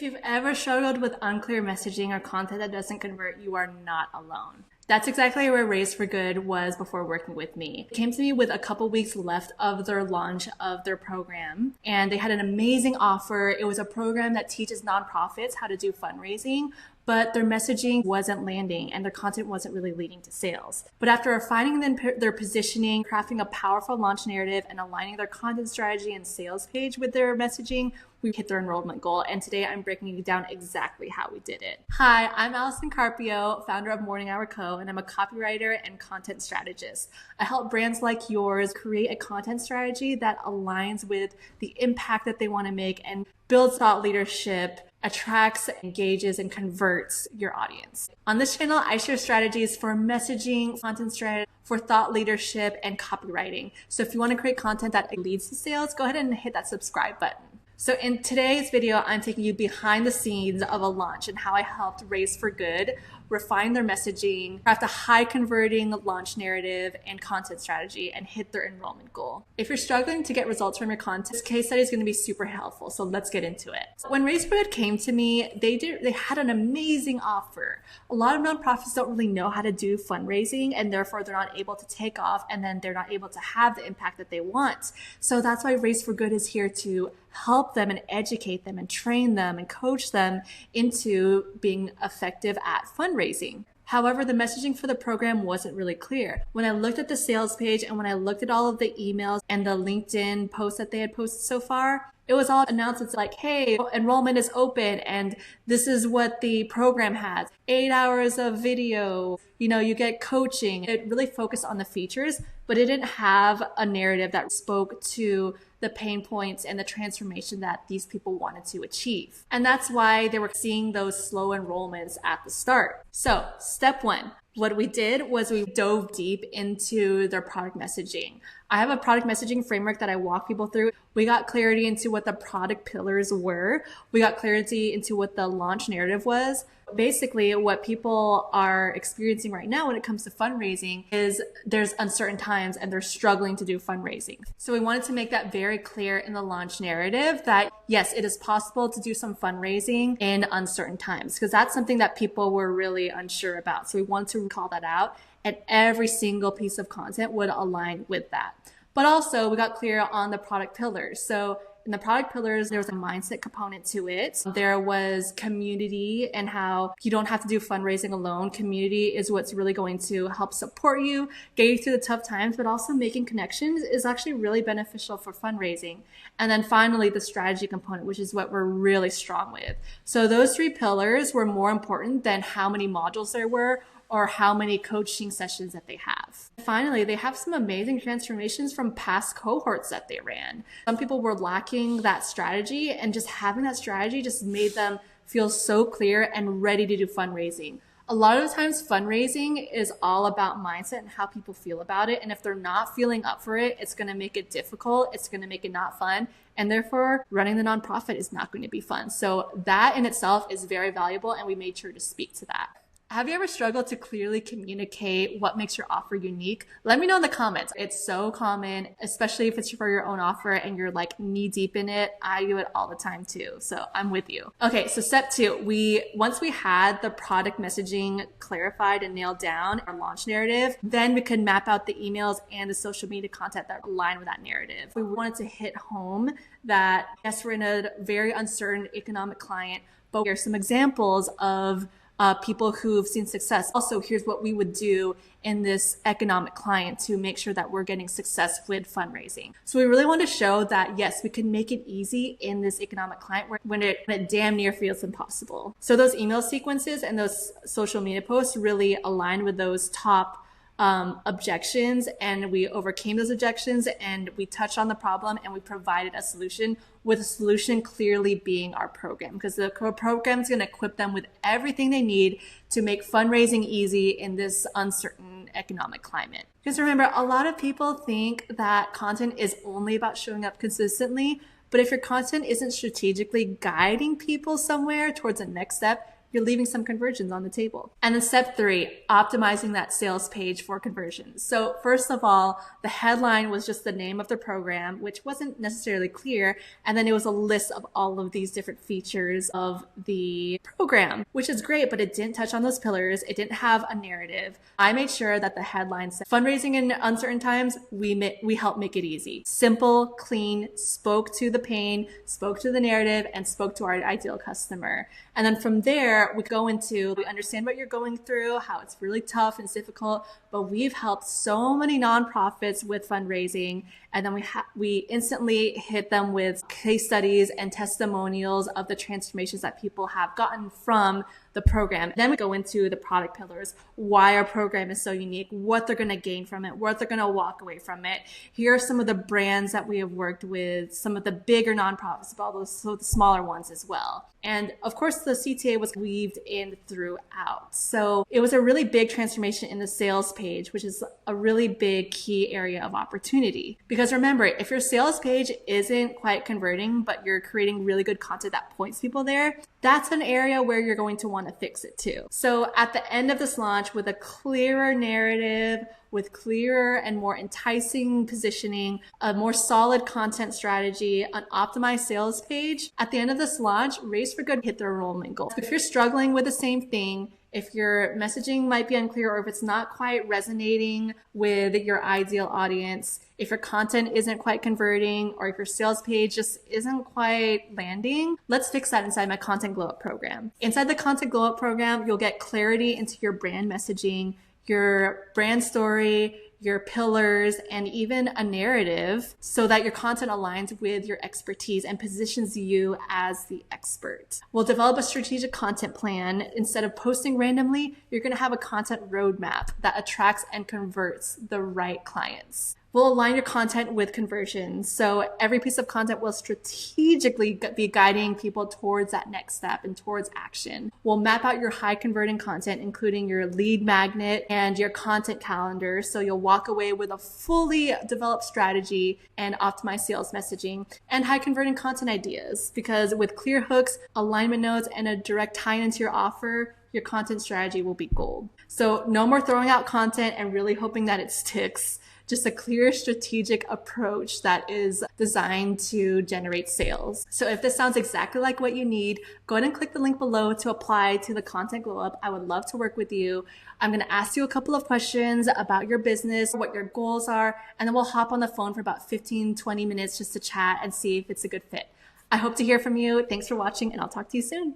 If you've ever struggled with unclear messaging or content that doesn't convert, you are not alone. That's exactly where Raise for Good was before working with me. It came to me with a couple weeks left of their launch of their program, and they had an amazing offer. It was a program that teaches nonprofits how to do fundraising, but their messaging wasn't landing and their content wasn't really leading to sales. But after refining their positioning, crafting a powerful launch narrative, and aligning their content strategy and sales page with their messaging, we hit their enrollment goal. And today I'm breaking down exactly how we did it. Hi, I'm Allison Carpio, founder of Morning Hour Co., and I'm a copywriter and content strategist. I help brands like yours create a content strategy that aligns with the impact that they want to make and builds thought leadership, attracts, engages, and converts your audience. On this channel, I share strategies for messaging, content strategy, for thought leadership, and copywriting. So if you want to create content that leads to sales, go ahead and hit that subscribe button. So in today's video, I'm taking you behind the scenes of a launch and how I helped Raise for Good refine their messaging, craft a high converting launch narrative and content strategy, and hit their enrollment goal. If you're struggling to get results from your content, this case study is going to be super helpful. So let's get into it. When Raise for Good came to me, they had an amazing offer. A lot of nonprofits don't really know how to do fundraising, and therefore they're not able to take off, and then they're not able to have the impact that they want. So that's why Raise for Good is here to help them and educate them and train them and coach them into being effective at fundraising. However, the messaging for the program wasn't really clear. When I looked at the sales page and when I looked at all of the emails and the LinkedIn posts that they had posted so far, it was all announcements like, hey, enrollment is open and this is what the program has. 8 hours of video, you get coaching. It really focused on the features, but it didn't have a narrative that spoke to the pain points and the transformation that these people wanted to achieve. And that's why they were seeing those slow enrollments at the start. So step one, what we did was we dove deep into their product messaging. I have a product messaging framework that I walk people through. We got clarity into what the product pillars were. We got clarity into what the launch narrative was. Basically, what people are experiencing right now when it comes to fundraising is there's uncertain times and they're struggling to do fundraising. So we wanted to make that very clear in the launch narrative that yes, it is possible to do some fundraising in uncertain times, because that's something that people were really unsure about. So we wanted to call that out, and every single piece of content would align with that. But also we got clear on the product pillars. So in the product pillars, there was a mindset component to it. There was community and how you don't have to do fundraising alone. Community is what's really going to help support you, get you through the tough times, but also making connections is actually really beneficial for fundraising. And then finally, the strategy component, which is what we're really strong with. So those three pillars were more important than how many modules there were or how many coaching sessions that they have. Finally, they have some amazing transformations from past cohorts that they ran. Some people were lacking that strategy, and just having that strategy just made them feel so clear and ready to do fundraising. A lot of the times fundraising is all about mindset and how people feel about it. And if they're not feeling up for it, it's gonna make it difficult. It's gonna make it not fun. And therefore running the nonprofit is not going to be fun. So that in itself is very valuable, and we made sure to speak to that. Have you ever struggled to clearly communicate what makes your offer unique? Let me know in the comments. It's so common, especially if it's for your own offer and you're like knee deep in it. I do it all the time too. So I'm with you. Okay, so step two, once we had the product messaging clarified and nailed down, our launch narrative, then we could map out the emails and the social media content that align with that narrative. We wanted to hit home that yes, we're in a very uncertain economic climate, but here's some examples of people who've seen success. Also, here's what we would do in this economic climate to make sure that we're getting success with fundraising. So we really want to show that, yes, we can make it easy in this economic climate when it damn near feels impossible. So those email sequences and those social media posts really align with those top objections, and we overcame those objections, and we touched on the problem, and we provided a solution, with a solution clearly being our program, because the program is going to equip them with everything they need to make fundraising easy in this uncertain economic climate. Because remember, a lot of people think that content is only about showing up consistently, but if your content isn't strategically guiding people somewhere towards the next step, you're leaving some conversions on the table. And then step 3, optimizing that sales page for conversions. So first of all, the headline was just the name of the program, which wasn't necessarily clear. And then it was a list of all of these different features of the program, which is great, but it didn't touch on those pillars. It didn't have a narrative. I made sure that the headline said, fundraising in uncertain times, we help make it easy. Simple, clean, spoke to the pain, spoke to the narrative, and spoke to our ideal customer. And then from there, we understand what you're going through, how it's really tough and difficult, but we've helped so many nonprofits with fundraising. And then we instantly hit them with case studies and testimonials of the transformations that people have gotten from the program. Then we go into the product pillars, why our program is so unique, what they're going to gain from it, what they're going to walk away from it. Here are some of the brands that we have worked with, some of the bigger nonprofits, but also the smaller ones as well. And of course, the CTA was weaved in throughout. So it was a really big transformation in the sales page, which is a really big key area of opportunity. Because remember, if your sales page isn't quite converting, but you're creating really good content that points people there, that's an area where you're going to want to fix it too. So at the end of this launch, with a clearer narrative, with clearer and more enticing positioning, a more solid content strategy, an optimized sales page, at the end of this launch, Race for Good hit their enrollment goal. If you're struggling with the same thing, if your messaging might be unclear, or if it's not quite resonating with your ideal audience, if your content isn't quite converting, or if your sales page just isn't quite landing, let's fix that inside my Content Glow Up program. Inside the Content Glow Up program, you'll get clarity into your brand messaging, your brand story, your pillars, and even a narrative so that your content aligns with your expertise and positions you as the expert. We'll develop a strategic content plan. Instead of posting randomly, you're going to have a content roadmap that attracts and converts the right clients. We'll align your content with conversions. So every piece of content will strategically be guiding people towards that next step and towards action. We'll map out your high converting content, including your lead magnet and your content calendar. So you'll walk away with a fully developed strategy and optimized sales messaging and high converting content ideas. Because with clear hooks, alignment notes, and a direct tie into your offer, your content strategy will be gold. So no more throwing out content and really hoping that it sticks. Just a clear strategic approach that is designed to generate sales. So if this sounds exactly like what you need, go ahead and click the link below to apply to the Content Glow Up. I would love to work with you. I'm going to ask you a couple of questions about your business, what your goals are, and then we'll hop on the phone for about 15-20 minutes just to chat and see if it's a good fit. I hope to hear from you. Thanks for watching, and I'll talk to you soon.